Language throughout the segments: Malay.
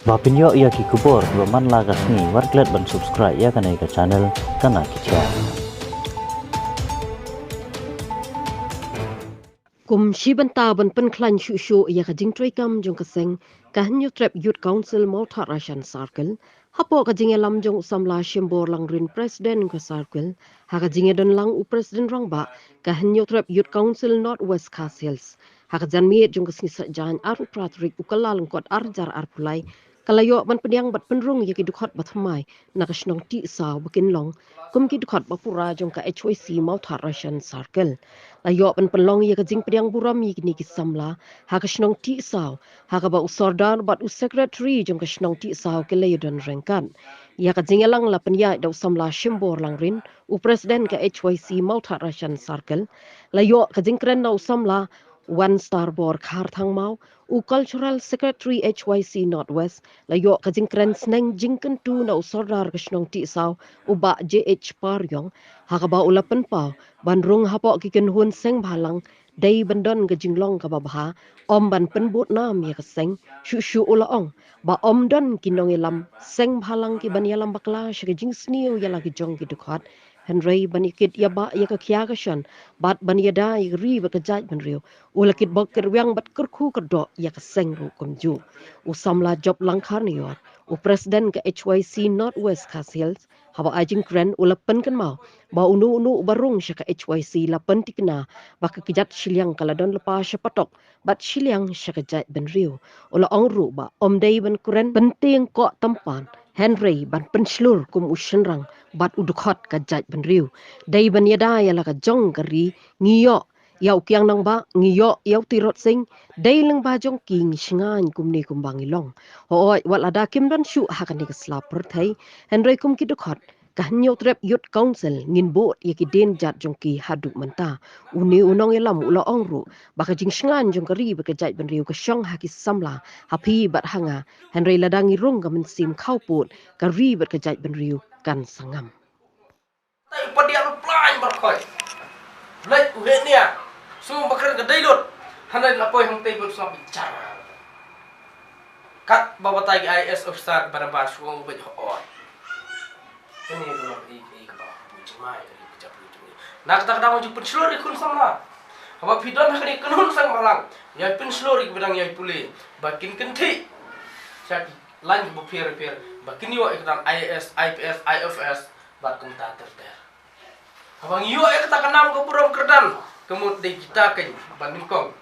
Bapinyo ia ki kubor man lagas ni warklet ban subscribe ya kanai ka channel kana kicha. Kum shibanta ban pen klan shu shu ya ka jing trei kam jong ka seng ka hanyu trap youth council Mawthawdraishan circle hapo ka jing lam jong samla shimbor lang rin president ka circle ha ka jing don lang u president rang ba ka hanyu trap youth council north west castles ha ka jan mi jong ka sni sa jan ar pratrik u kalal kot ar jar ar pulai kalayo ban penyang bat Pynrung ya ki Dkhot ba Thymmai na ka snong ti sa bukin long kum ki Dkhot ba pura jong ka HYC Mawthawdraishan circle layo ban pelong ya ka jing yang buram yi ni kisamla ha ka shnong ti saw ha ka ba usordar bat u secretary jong ka shnong ti saw ke le don rengkan ya ka jingelang la penya da samla shimbor lang rin u president ka HYC Mawthawdraishan circle la yo ka jingkren na samla one star bor khar thang mau u cultural secretary HYC Northwest la yo ka jingkren sneng jingken tu na usordar ka shnong ti saw u ba JH Paryong ha ka ba ulapan pa banrung hapo kiken hun seng bhalang day bandon ga jinglong ka babha om ban penbut nam ya kaseng shu shu ula ong ba om don kinong ilam seng bhalang ki ban yalam bakla shi jing sniu ya lagi jong ki Dkhot Henry ban ikit ya ba ya ka kya ka shan bat ban ya da ya ri ba ka jaj ban riu ula kit bok ker wyang bat ker khu ka do ya kaseng ru kum ju u samla job lang khar ni yor u president ka HYC Northwest Castles hawa ajing kren ula pen kan mau ba unu barung syaka HYC la pen tikna ba ka kijat shiliang kala don lepa syapatok bat shiliang syaka jat ben riu ula ong ru ba om dei ban kuren penting ko tampan Henry ban penslur kum ushenrang bat udukot ka jat ben riu dei ban yada ya la ka jong kari ngiyo yau kiang nang ba ngiyo yau tirot sing dei leng ba jong king shingan kum ni kum bangilong hoi wala da kim don shu hakani ka slap perthai Henry kum ki Dkhot kahnyo trap youth council ngin bot yaki den jat jongki haduk menta uni unong elam ula ongru baka jing shngan jong kari baka jat ben riu ka shong haki samla hapi bat hanga Henry ladangi rung ka mensim khauput kari bat ka jat ben riu kan sangam tay padia lu plan barkhoi lek uhe nia sum bakran ka dailut hanai lapoi hang tay bot sam bicara kat babatai IS officer pada basu ubet ho ini kalau ini kebawah Thymmai kerja peluru nak tak dah maju penselur ikun sama apa pidon nak ni kenun sang malang ya penselur ik bedang ya puli bakin kenti saya lan bu per bakin yo ikdan IS IPS IFS bakum ta ter abang yo ik tak kenam ke burung kerdan kemud de kita kan bandingkong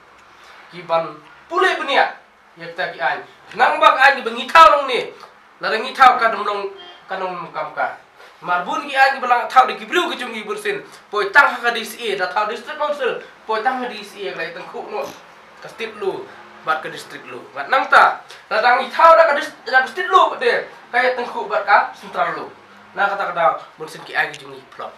kiban puli benia ya tak ki an nang bak an bengitau nang ni larang ngitau ka domlong kanong kamka marbun ki an belang thau de kibru ke jungi bursin poi tang ha di CA da thau district council poi tang ha di CA lai tang khu no ka state lu bat ka district lu bat nang ta da dang i thau da ka district lu de kaya tang khu bat ka central lu na kata kada bursin ki an jungi plot